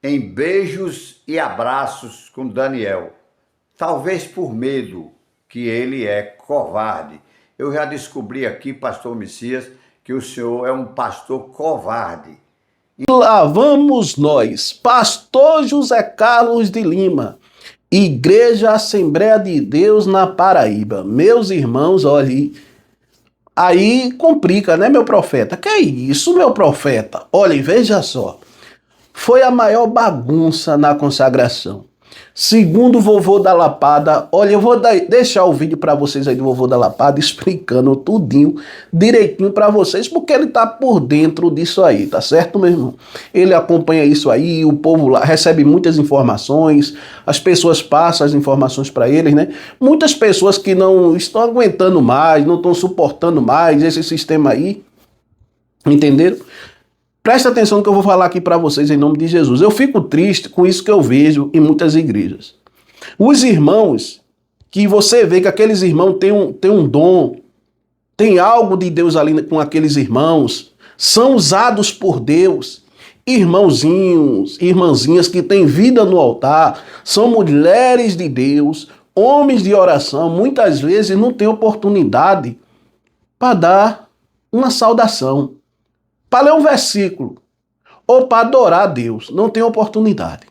em beijos e abraços com Daniel, talvez por medo, que ele é covarde. Eu já descobri aqui, pastor Messias, que o senhor é um pastor covarde. Lá vamos nós, pastor José Carlos de Lima, Igreja Assembleia de Deus na Paraíba. Meus irmãos, olha, aí complica, né, meu profeta? Que é isso, meu profeta? Olha, veja só. Foi a maior bagunça na consagração. Segundo o vovô da Lapada, olha, eu vou deixar o vídeo para vocês aí do vovô da Lapada explicando tudinho, direitinho para vocês, porque ele tá por dentro disso aí, tá certo, meu irmão? Ele acompanha isso aí, o povo lá recebe muitas informações, as pessoas passam as informações para eles, né? Muitas pessoas que não estão aguentando mais, não estão suportando mais esse sistema aí, entenderam? Presta atenção no que eu vou falar aqui para vocês em nome de Jesus. Eu fico triste com isso que eu vejo em muitas igrejas. Os irmãos, que você vê que aqueles irmãos têm um dom, tem algo de Deus ali com aqueles irmãos, são usados por Deus. Irmãozinhos, irmãzinhas que têm vida no altar, são mulheres de Deus, homens de oração, muitas vezes não têm oportunidade para dar uma saudação, para ler um versículo, ou para adorar a Deus. Não tem oportunidade.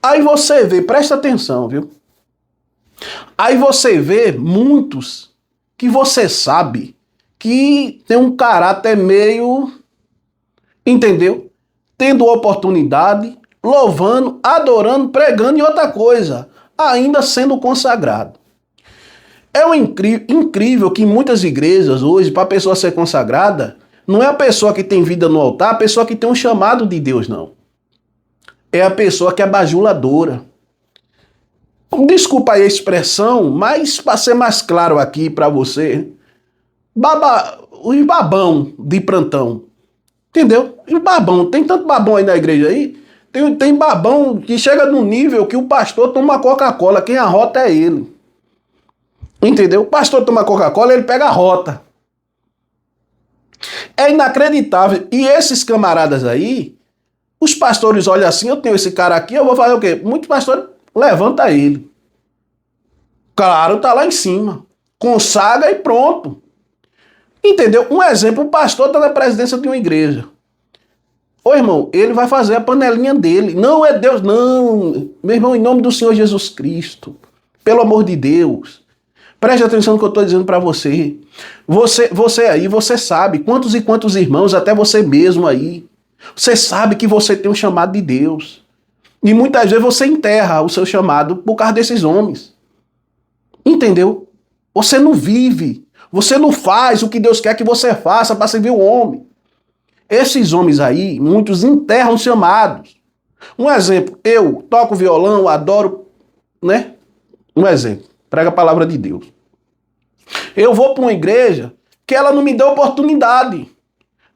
Aí você vê, presta atenção, viu? Aí você vê muitos que você sabe que tem um caráter meio, entendeu? Tendo oportunidade, louvando, adorando, pregando e outra coisa, ainda sendo consagrado. É incrível que em muitas igrejas hoje, para a pessoa ser consagrada, não é a pessoa que tem vida no altar, a pessoa que tem um chamado de Deus, não. É a pessoa que é bajuladora. Desculpa aí a expressão, mas para ser mais claro aqui para você, os babão de plantão, entendeu? E o babão, tem tanto babão aí na igreja aí, tem babão que chega num nível que o pastor toma Coca-Cola, quem arrota é ele. Entendeu? O pastor toma Coca-Cola, ele pega a rota. É inacreditável. E esses camaradas aí, os pastores olham assim, eu tenho esse cara aqui, eu vou fazer o quê? Muitos pastores levanta ele. Claro, tá lá em cima. Consagra e pronto. Entendeu? Um exemplo, o pastor tá na presidência de uma igreja. Ô irmão, ele vai fazer a panelinha dele. Não é Deus, não. Meu irmão, em nome do Senhor Jesus Cristo. Pelo amor de Deus. Preste atenção no que eu estou dizendo para você. Você aí, você sabe quantos e quantos irmãos, até você mesmo aí. Você sabe que você tem um chamado de Deus. E muitas vezes você enterra o seu chamado por causa desses homens. Entendeu? Você não vive. Você não faz o que Deus quer que você faça para servir o homem. Esses homens aí, muitos enterram chamados. Um exemplo, eu toco violão, adoro, né? Um exemplo, prega a palavra de Deus. Eu vou para uma igreja que ela não me deu oportunidade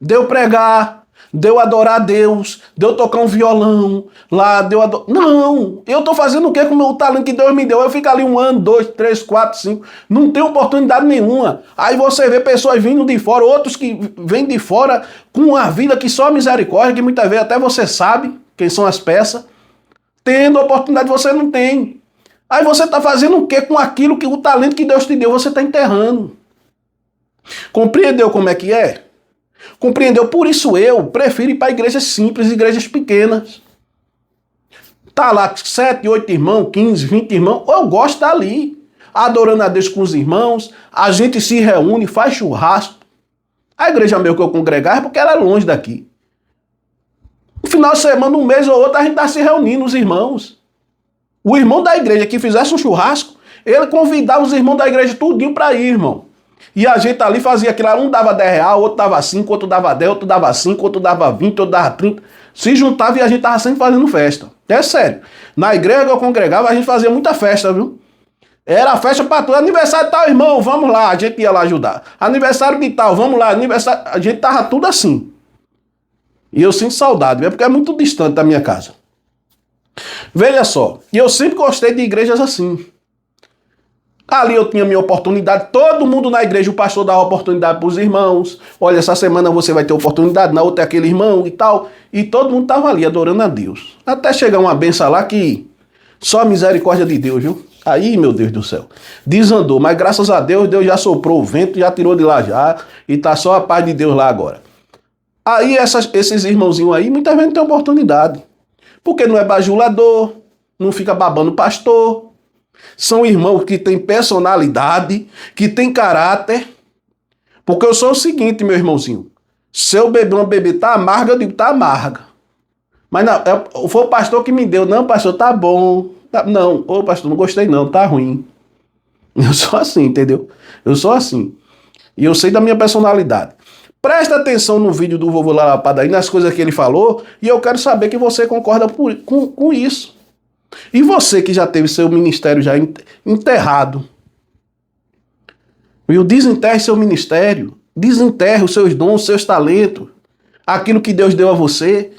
de eu pregar, de eu adorar a Deus, de eu tocar um violão lá, de eu adorar... Não, eu tô fazendo o quê com o meu talento que Deus me deu? Eu fico ali 1 ano, 2, 3, 4, 5, não tenho oportunidade nenhuma. Aí você vê pessoas vindo de fora, outros que vêm de fora com uma vida que só misericórdia, que muitas vezes até você sabe quem são as peças, tendo oportunidade você não tem. Aí você está fazendo o quê com aquilo que o talento que Deus te deu, você está enterrando. Compreendeu como é que é? Compreendeu? Por isso eu prefiro ir para igrejas simples, igrejas pequenas. Tá lá 7, 8 irmãos, 15, 20 irmãos. Eu gosto de estar ali, adorando a Deus com os irmãos. A gente se reúne, faz churrasco. A igreja meu que eu congregar é porque ela é longe daqui. No final de semana, um mês ou outro, a gente está se reunindo, os irmãos. O irmão da igreja que fizesse um churrasco, ele convidava os irmãos da igreja tudinho para ir, irmão. E a gente ali fazia aquilo, um dava 10 reais, outro dava 5, outro dava 10, outro dava 5, outro dava 20, outro dava 30. Se juntava e a gente tava sempre fazendo festa. É sério. Na igreja que eu congregava, a gente fazia muita festa, viu? Era festa para tudo. Aniversário de tal, irmão, vamos lá, a gente ia lá ajudar. Aniversário de tal, vamos lá, aniversário... A gente tava tudo assim. E eu sinto saudade, porque é muito distante da minha casa. Veja só, e eu sempre gostei de igrejas assim. Ali eu tinha minha oportunidade, todo mundo na igreja, o pastor dava oportunidade para os irmãos. Olha, essa semana você vai ter oportunidade, na outra é aquele irmão e tal. E todo mundo estava ali adorando a Deus. Até chegar uma benção lá que só a misericórdia de Deus, viu? Aí, meu Deus do céu, desandou. Mas graças a Deus, Deus já soprou o vento, já tirou de lá já. E tá só a paz de Deus lá agora. Aí esses irmãozinhos aí, muitas vezes não tem oportunidade. Porque não é bajulador, não fica babando pastor. São irmãos que têm personalidade, que têm caráter. Porque eu sou o seguinte, meu irmãozinho. Se eu beber uma bebida tá amarga, eu digo, tá amarga. Mas não, foi o pastor que me deu. Não, pastor, tá bom. Não, ô pastor, não gostei não, tá ruim. Eu sou assim, entendeu? Eu sou assim. E eu sei da minha personalidade. Presta atenção no vídeo do vovô Lalapada aí, nas coisas que ele falou, e eu quero saber que você concorda com isso. E você que já teve seu ministério já enterrado, viu? Desenterre seu ministério, desenterre os seus dons, os seus talentos, aquilo que Deus deu a você.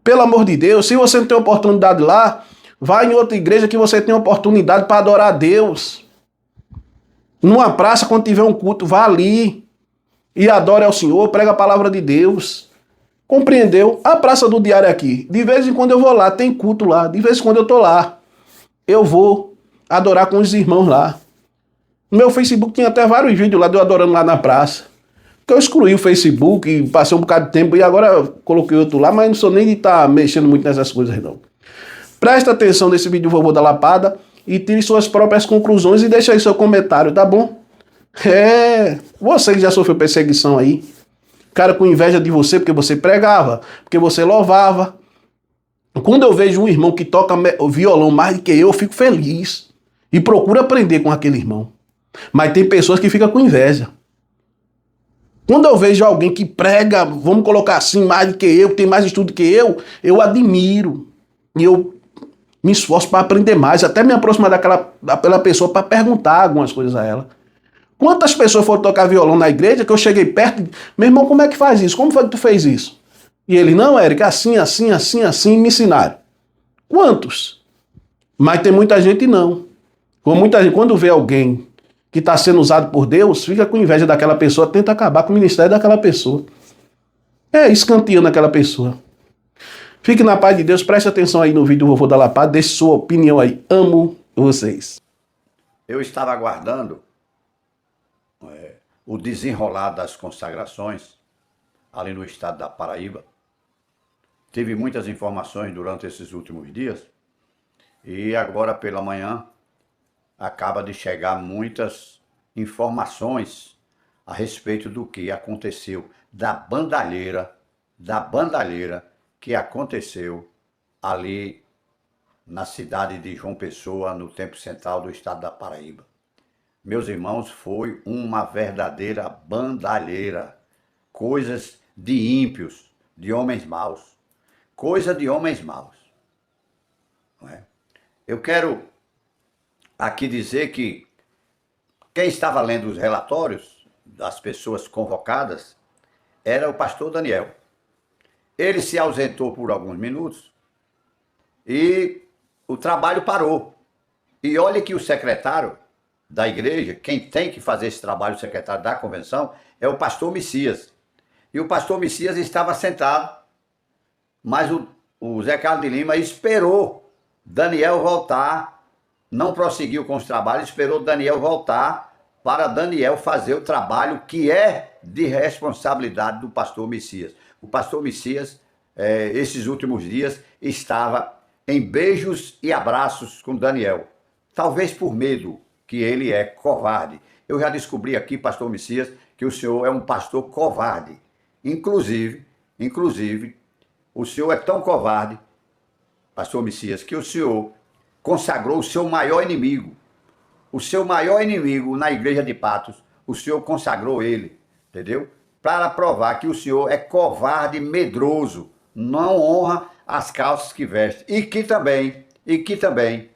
Pelo amor de Deus, se você não tem oportunidade lá, vá em outra igreja que você tem oportunidade para adorar a Deus. Numa praça, quando tiver um culto, vá ali e adore ao Senhor, prega a palavra de Deus. Compreendeu? A Praça do Diário aqui, de vez em quando eu vou lá, tem culto lá, de vez em quando eu tô lá. Eu vou adorar com os irmãos lá. No meu Facebook tinha até vários vídeos lá de eu adorando lá na praça. Porque eu excluí o Facebook e passei um bocado de tempo e agora eu coloquei outro lá, mas não sou nem de estar mexendo muito nessas coisas não. Presta atenção nesse vídeo do Vovô da Lapada e tire suas próprias conclusões e deixa aí seu comentário, tá bom? Você que já sofreu perseguição aí, cara com inveja de você porque você pregava, porque você louvava. Quando eu vejo um irmão que toca violão mais do que eu fico feliz e procuro aprender com aquele irmão. Mas tem pessoas que ficam com inveja. Quando eu vejo alguém que prega, vamos colocar assim, mais do que eu, que tem mais estudo que eu admiro. E eu me esforço para aprender mais, até me aproximar daquela pessoa para perguntar algumas coisas a ela. Quantas pessoas foram tocar violão na igreja que eu cheguei perto e meu irmão, como é que faz isso? Como foi que tu fez isso? E ele, não, Érica, assim, me ensinaram. Quantos? Mas tem muita gente não. Muita gente, quando vê alguém que está sendo usado por Deus, fica com inveja daquela pessoa, tenta acabar com o ministério daquela pessoa. Escanteando aquela pessoa. Fique na paz de Deus, preste atenção aí no vídeo do Vovô da Lapada, deixe sua opinião aí. Amo vocês. Eu estava aguardando o desenrolar das consagrações ali no estado da Paraíba. Tive muitas informações durante esses últimos dias e agora pela manhã acaba de chegar muitas informações a respeito do que aconteceu, da bandalheira que aconteceu ali na cidade de João Pessoa, no Templo Central do estado da Paraíba. Meus irmãos, foi uma verdadeira bandalheira, coisas de ímpios, de homens maus, coisa de homens maus. Não é? Eu quero aqui dizer que quem estava lendo os relatórios das pessoas convocadas era o pastor Daniel. Ele se ausentou por alguns minutos e o trabalho parou. E olha que o secretário da igreja, quem tem que fazer esse trabalho, o secretário da convenção, é o pastor Messias. E o pastor Messias estava sentado, mas o Zé Carlos de Lima esperou Daniel voltar, não prosseguiu com os trabalhos, esperou Daniel voltar para Daniel fazer o trabalho que é de responsabilidade do pastor Messias. O pastor Messias, esses últimos dias, estava em beijos e abraços com Daniel, talvez por medo, que ele é covarde. Eu já descobri aqui, pastor Messias, que o senhor é um pastor covarde. Inclusive, o senhor é tão covarde, pastor Messias, que o senhor consagrou o seu maior inimigo. O seu maior inimigo na igreja de Patos, o senhor consagrou ele, entendeu? Para provar que o senhor é covarde, medroso, não honra as calças que veste. E que também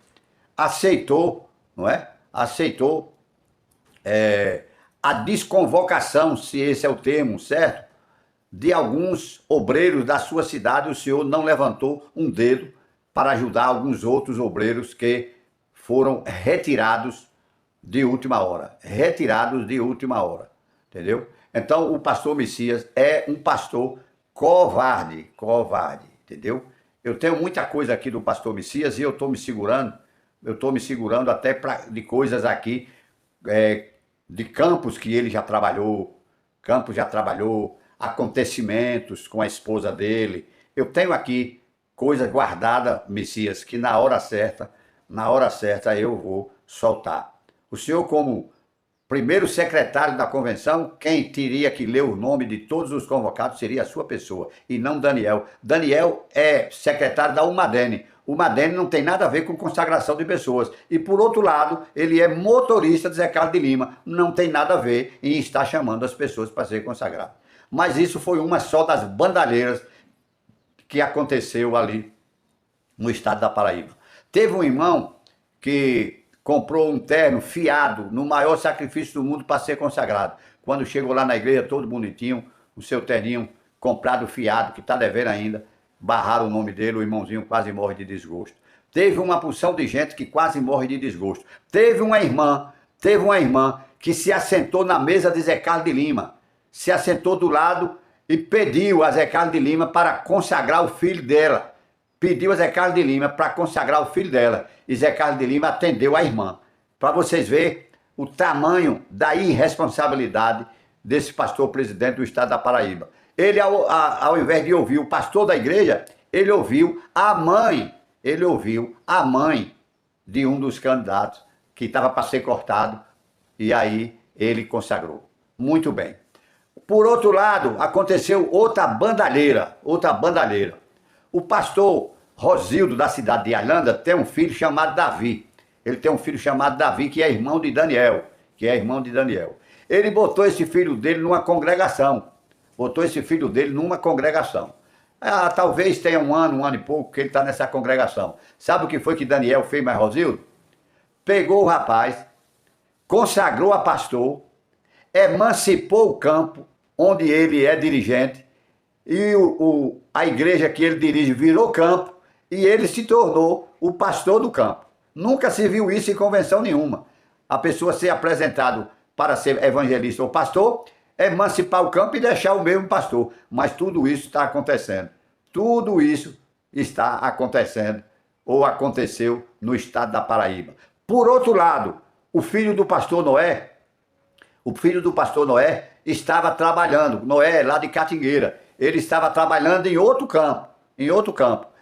aceitou, não é? Aceitou a desconvocação, se esse é o termo, certo? De alguns obreiros da sua cidade, o senhor não levantou um dedo para ajudar alguns outros obreiros que foram retirados de última hora, retirados de última hora, entendeu? Então, o pastor Messias é um pastor covarde, entendeu? Eu tenho muita coisa aqui do pastor Messias e eu estou me segurando até de coisas aqui, de campos que ele já trabalhou, acontecimentos com a esposa dele. Eu tenho aqui coisas guardadas, Messias, que na hora certa eu vou soltar. O senhor, como primeiro secretário da convenção, quem teria que ler o nome de todos os convocados seria a sua pessoa, e não Daniel. Daniel é secretário da Umadene. O Umadene não tem nada a ver com consagração de pessoas. E, por outro lado, ele é motorista de Zé Carlos de Lima. Não tem nada a ver em estar chamando as pessoas para ser consagrado. Mas isso foi uma só das bandalheiras que aconteceu ali no estado da Paraíba. Teve um irmão que comprou um terno fiado no maior sacrifício do mundo para ser consagrado. Quando chegou lá na igreja, todo bonitinho, o seu terninho comprado fiado, que está devendo ainda, barraram o nome dele, o irmãozinho quase morre de desgosto. Teve uma porção de gente que quase morre de desgosto. Teve uma irmã que se assentou na mesa de Zé Carlos de Lima, se assentou do lado e pediu a Zé Carlos de Lima para consagrar o filho dela. Pediu a Zé Carlos de Lima para consagrar o filho dela. E Zé Carlos de Lima atendeu a irmã. Para vocês verem o tamanho da irresponsabilidade desse pastor presidente do estado da Paraíba. Ele, ao invés de ouvir o pastor da igreja, ele ouviu a mãe de um dos candidatos que estava para ser cortado, e aí ele consagrou. Muito bem. Por outro lado, aconteceu outra bandalheira. O pastor Rosildo, da cidade de Alhanda, tem um filho chamado Davi. Ele tem um filho chamado Davi, que é irmão de Daniel. Ele botou esse filho dele numa congregação. Talvez tenha um ano e pouco que ele está nessa congregação. Sabe o que foi que Daniel fez mais Rosildo? Pegou o rapaz, consagrou a pastor, emancipou o campo, onde ele é dirigente, e a igreja que ele dirige virou campo, e ele se tornou o pastor do campo. Nunca se viu isso em convenção nenhuma. A pessoa ser apresentado para ser evangelista ou pastor, emancipar o campo e deixar o mesmo pastor. Mas tudo isso está acontecendo. Tudo isso está acontecendo, ou aconteceu no estado da Paraíba. Por outro lado, o filho do pastor Noé estava trabalhando. Noé, lá de Catingueira. Ele estava trabalhando em outro campo.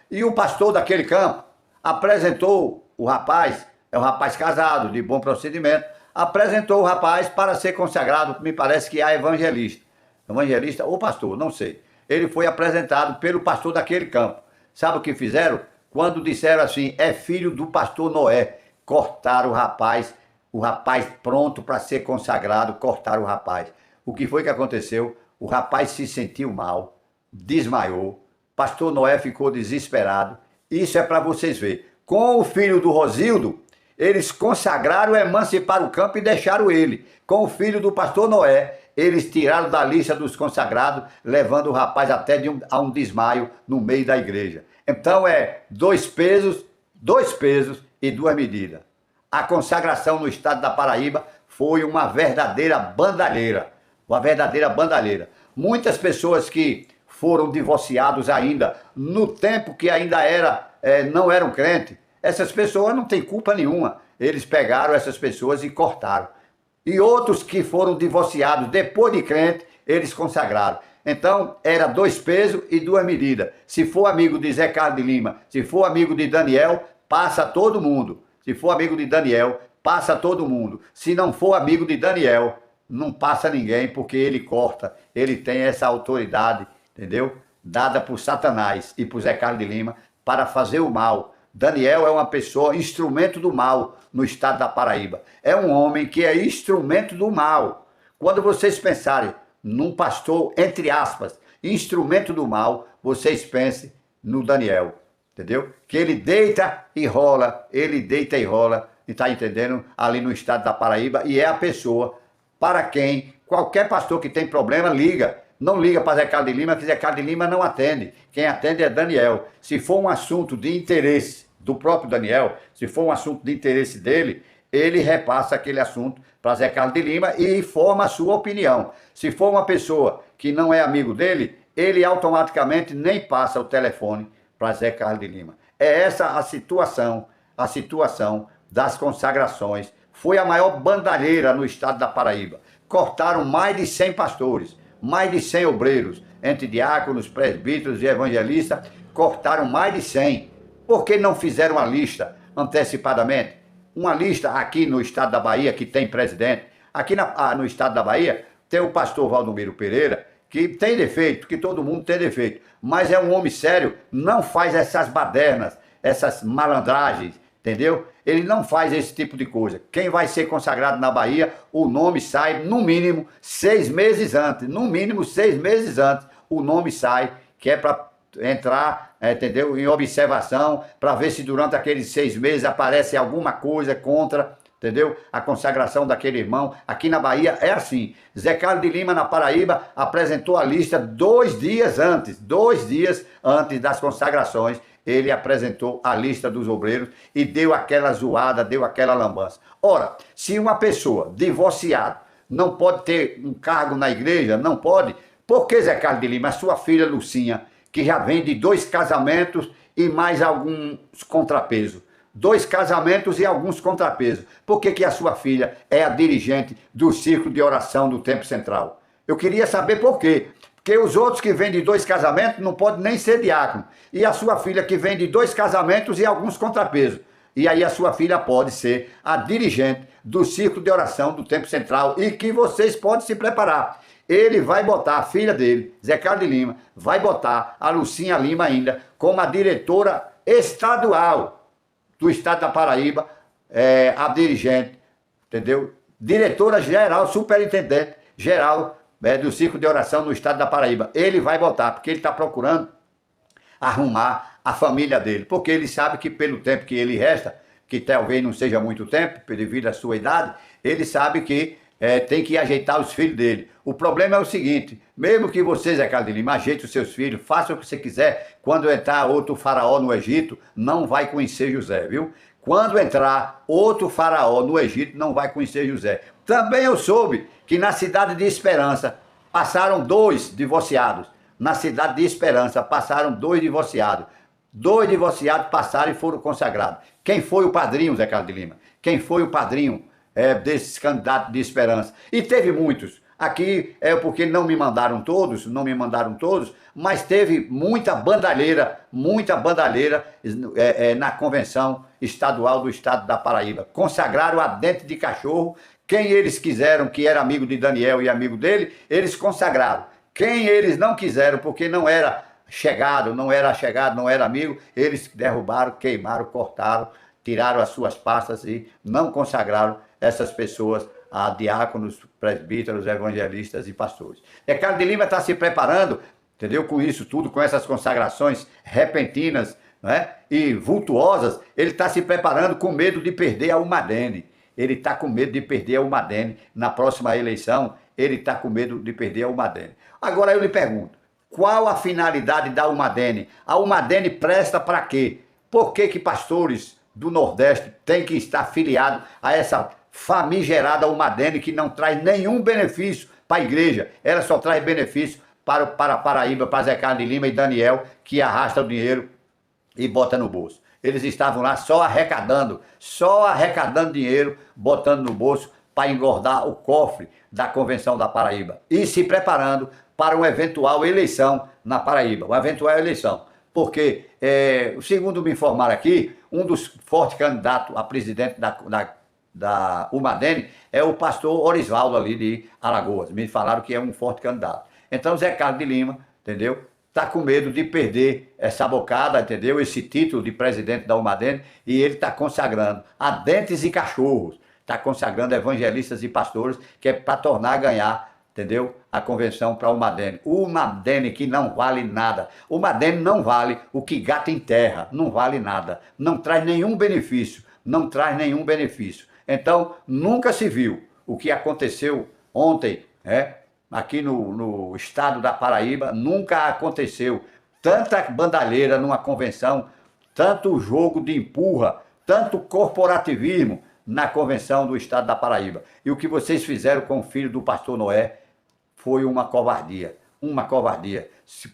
E o pastor daquele campo apresentou o rapaz, é um rapaz casado, de bom procedimento, apresentou o rapaz para ser consagrado, me parece que a evangelista ou pastor, não sei. Ele foi apresentado pelo pastor daquele campo. Sabe o que fizeram? Quando disseram assim, é filho do pastor Noé, cortaram o rapaz pronto para ser consagrado, cortaram o rapaz. O que foi que aconteceu? O rapaz se sentiu mal, desmaiou, pastor Noé ficou desesperado. Isso é para vocês verem. Com o filho do Rosildo, eles consagraram, emanciparam o campo e deixaram ele. Com o filho do pastor Noé, eles tiraram da lista dos consagrados, levando o rapaz até a um desmaio no meio da igreja. Então é dois pesos e duas medidas. A consagração no estado da Paraíba foi uma verdadeira bandalheira. Muitas pessoas que foram divorciados ainda, no tempo que ainda não eram crentes, essas pessoas não têm culpa nenhuma. Eles pegaram essas pessoas e cortaram. E outros que foram divorciados depois de crente, eles consagraram. Então, era dois pesos e duas medidas. Se for amigo de Zé Carlos de Lima, se for amigo de Daniel, passa todo mundo. Se for amigo de Daniel, passa todo mundo. Se não for amigo de Daniel, não passa ninguém, porque ele corta. Ele tem essa autoridade, entendeu? Dada por Satanás e por Zé Carlos de Lima para fazer o mal. Daniel é uma pessoa, instrumento do mal no estado da Paraíba. É um homem que é instrumento do mal. Quando vocês pensarem num pastor, entre aspas, instrumento do mal, vocês pensem no Daniel, entendeu? Que ele deita e rola, está entendendo? Ali no estado da Paraíba, e é a pessoa para quem qualquer pastor que tem problema liga. Não liga para Zé Carlos de Lima, que Zé Carlos de Lima não atende. Quem atende é Daniel. Se for um assunto de interesse do próprio Daniel, se for um assunto de interesse dele, ele repassa aquele assunto para Zé Carlos de Lima e forma a sua opinião. Se for uma pessoa que não é amigo dele, ele automaticamente nem passa o telefone para Zé Carlos de Lima. É essa a situação das consagrações. Foi a maior bandalheira no estado da Paraíba. Cortaram mais de 100 pastores, mais de 100 obreiros, entre diáconos, presbíteros e evangelistas, cortaram mais de 100. Por que não fizeram uma lista antecipadamente? Uma lista aqui no estado da Bahia, que tem presidente. Aqui no estado da Bahia tem o pastor Valdomiro Pereira, que tem defeito, que todo mundo tem defeito, mas é um homem sério, não faz essas badernas, essas malandragens, entendeu? Ele não faz esse tipo de coisa. Quem vai ser consagrado na Bahia, o nome sai no mínimo 6 meses antes. No mínimo 6 meses antes, o nome sai, que é para entrar, entendeu? Em observação, para ver se durante aqueles 6 meses aparece alguma coisa contra, entendeu? A consagração daquele irmão. Aqui na Bahia é assim. Zé Carlos de Lima, na Paraíba, apresentou a lista 2 dias antes. 2 dias antes das consagrações, ele apresentou a lista dos obreiros e deu aquela zoada, deu aquela lambança. Ora, se uma pessoa divorciada não pode ter um cargo na igreja, não pode, por que Zé Carlos de Lima, a sua filha Lucinha, que já vem de 2 casamentos e mais alguns contrapesos? 2 casamentos e alguns contrapesos. Por que a sua filha é a dirigente do círculo de oração do Tempo Central? Eu queria saber por quê. Porque os outros que vêm de 2 casamentos não podem nem ser diácono. E a sua filha que vem de 2 casamentos e alguns contrapesos. E aí a sua filha pode ser a dirigente do círculo de oração do Tempo Central e que vocês podem se preparar. Ele vai botar a filha dele, Zé Carlos de Lima, vai botar a Lucinha Lima ainda como a diretora estadual do estado da Paraíba, a dirigente, entendeu? Diretora geral, superintendente geral do círculo de oração no estado da Paraíba. Ele vai botar, porque ele está procurando arrumar a família dele, porque ele sabe que pelo tempo que ele resta, que talvez não seja muito tempo, devido à sua idade, ele sabe que tem que ajeitar os filhos dele. O problema é o seguinte, mesmo que você, Zé Carlos de Lima, ajeite os seus filhos, faça o que você quiser, quando entrar outro faraó no Egito, não vai conhecer José, viu? Quando entrar outro faraó no Egito, não vai conhecer José. Também eu soube que na cidade de Esperança passaram 2 divorciados. Na cidade de Esperança passaram 2 divorciados. 2 divorciados passaram e foram consagrados. Quem foi o padrinho, Zé Carlos de Lima? Quem foi o padrinho desses candidatos de Esperança? E teve muitos. Aqui é porque não me mandaram todos, mas teve muita bandalheira na convenção estadual do estado da Paraíba. Consagraram a dente de cachorro. Quem eles quiseram, que era amigo de Daniel e amigo dele, eles consagraram. Quem eles não quiseram, porque não era chegado, não era amigo, eles derrubaram, queimaram, cortaram, tiraram as suas pastas e não consagraram essas pessoas a diáconos, presbíteros, evangelistas e pastores. Zé Carlos de Lima está se preparando, entendeu? Com isso tudo, com essas consagrações repentinas, né, e vultuosas, ele está se preparando com medo de perder a Umadene. Ele está com medo de perder a Umadene na próxima eleição, ele está com medo de perder a Umadene. Agora eu lhe pergunto, qual a finalidade da Umadene? A Umadene presta para quê? Por que pastores do Nordeste têm que estar filiados a essa famigerada Umadene que não traz nenhum benefício para a igreja? Ela só traz benefício para a Paraíba, para Zé Carlos de Lima e Daniel, que arrasta o dinheiro e bota no bolso. Eles estavam lá só arrecadando dinheiro, botando no bolso para engordar o cofre da Convenção da Paraíba e se preparando para uma eventual eleição na Paraíba, uma eventual eleição. Porque, segundo me informaram aqui, um dos fortes candidatos a presidente da Umadene é o pastor Orisvaldo ali de Alagoas. Me falaram que é um forte candidato. Então, Zé Carlos de Lima, entendeu? Está com medo de perder essa bocada, entendeu? Esse título de presidente da Umadene, e ele está consagrando a dentes e cachorros, está consagrando evangelistas e pastores, que é para tornar a ganhar, entendeu? A convenção para Umadene. Umadene que não vale nada. Umadene não vale o que gato em terra, não vale nada. Não traz nenhum benefício, Então, nunca se viu o que aconteceu ontem, aqui no estado da Paraíba, nunca aconteceu tanta bandalheira numa convenção, tanto jogo de empurra, tanto corporativismo, na convenção do estado da Paraíba. E o que vocês fizeram com o filho do pastor Noé foi uma covardia. Uma covardia.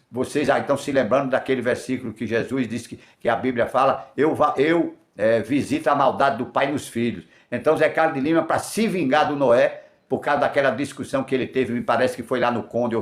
Vocês já estão se lembrando daquele versículo que Jesus disse que a Bíblia fala, eu visito a maldade do pai nos filhos. Então Zé Carlos de Lima, para se vingar do Noé, por causa daquela discussão que ele teve, me parece que foi lá no Conde,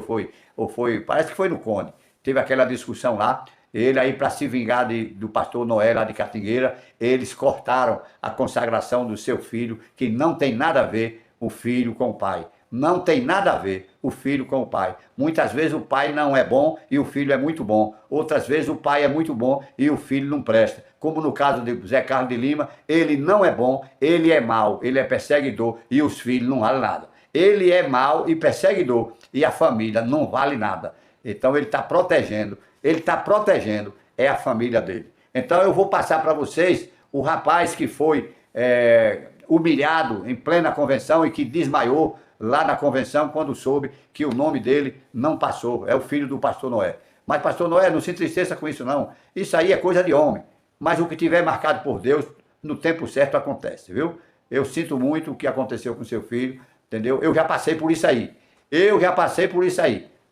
parece que foi no Conde, teve aquela discussão lá, ele aí para se vingar do pastor Noé lá de Catingueira, eles cortaram a consagração do seu filho, que não tem nada a ver o filho com o pai. Não tem nada a ver o filho com o pai. Muitas vezes o pai não é bom e o filho é muito bom. Outras vezes o pai é muito bom e o filho não presta. Como no caso de Zé Carlos de Lima, ele não é bom, ele é mau, ele é perseguidor e os filhos não valem nada. Ele é mau e perseguidor e a família não vale nada. Então ele está protegendo é a família dele. Então eu vou passar para vocês o rapaz que foi humilhado em plena convenção e que desmaiou lá na convenção quando soube que o nome dele não passou. É o filho do pastor Noé. Mas pastor Noé, não se entristeça com isso não. Isso aí é coisa de homem. Mas o que tiver marcado por Deus, no tempo certo acontece, viu? Eu sinto muito o que aconteceu com seu filho, entendeu? Eu já passei por isso aí.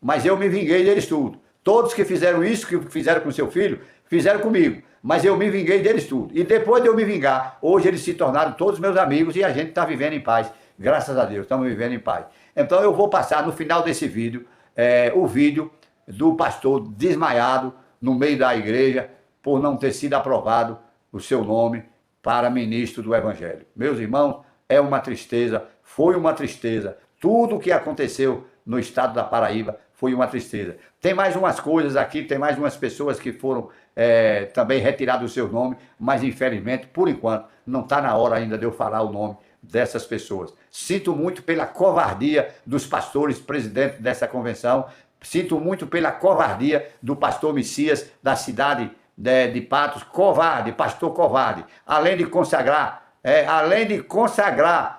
Mas eu me vinguei deles tudo. Todos que fizeram isso, que fizeram com seu filho, fizeram comigo. Mas eu me vinguei deles tudo. E depois de eu me vingar, hoje eles se tornaram todos meus amigos e a gente está vivendo em paz. Graças a Deus, estamos vivendo em paz. Então eu vou passar no final desse vídeo, o vídeo do pastor desmaiado no meio da igreja por não ter sido aprovado o seu nome para ministro do Evangelho. Meus irmãos, é uma tristeza, foi uma tristeza. Tudo o que aconteceu no estado da Paraíba foi uma tristeza. Tem mais umas coisas aqui, tem mais umas pessoas que foram também retirados o seu nome, mas infelizmente, por enquanto, não está na hora ainda de eu falar o nome dessas pessoas. Sinto muito pela covardia dos pastores presidentes dessa convenção, sinto muito pela covardia do pastor Messias da cidade de Patos, covarde, pastor covarde, além de consagrar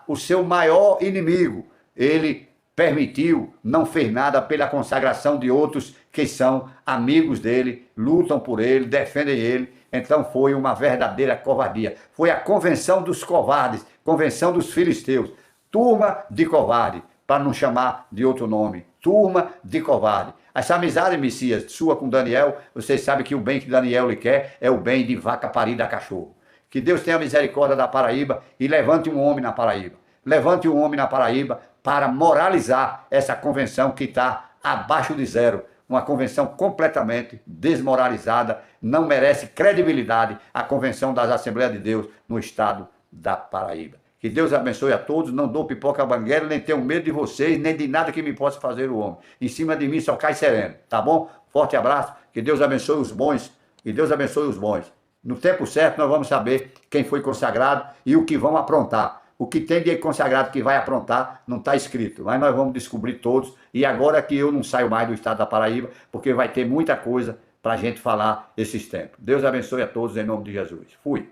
o seu maior inimigo, ele permitiu, não fez nada pela consagração de outros que são amigos dele, lutam por ele, defendem ele. Então foi uma verdadeira covardia. Foi a convenção dos covardes, convenção dos filisteus. Turma de covarde, para não chamar de outro nome. Turma de covarde. Essa amizade, Messias, sua com Daniel, vocês sabem que o bem que Daniel lhe quer é o bem de vaca parida a cachorro. Que Deus tenha misericórdia da Paraíba e levante um homem na Paraíba. Levante um homem na Paraíba para moralizar essa convenção que está abaixo de zero. Uma convenção completamente desmoralizada, não merece credibilidade a convenção das Assembleias de Deus no estado da Paraíba. Que Deus abençoe a todos, não dou pipoca banguela, nem tenho medo de vocês, nem de nada que me possa fazer o homem. Em cima de mim só cai sereno, tá bom? Forte abraço, que Deus abençoe os bons, que Deus abençoe os bons. No tempo certo nós vamos saber quem foi consagrado e o que vão aprontar. O que tem de consagrado que vai aprontar não está escrito, mas nós vamos descobrir todos. E agora que eu não saio mais do estado da Paraíba, porque vai ter muita coisa para a gente falar esses tempos. Deus abençoe a todos em nome de Jesus. Fui.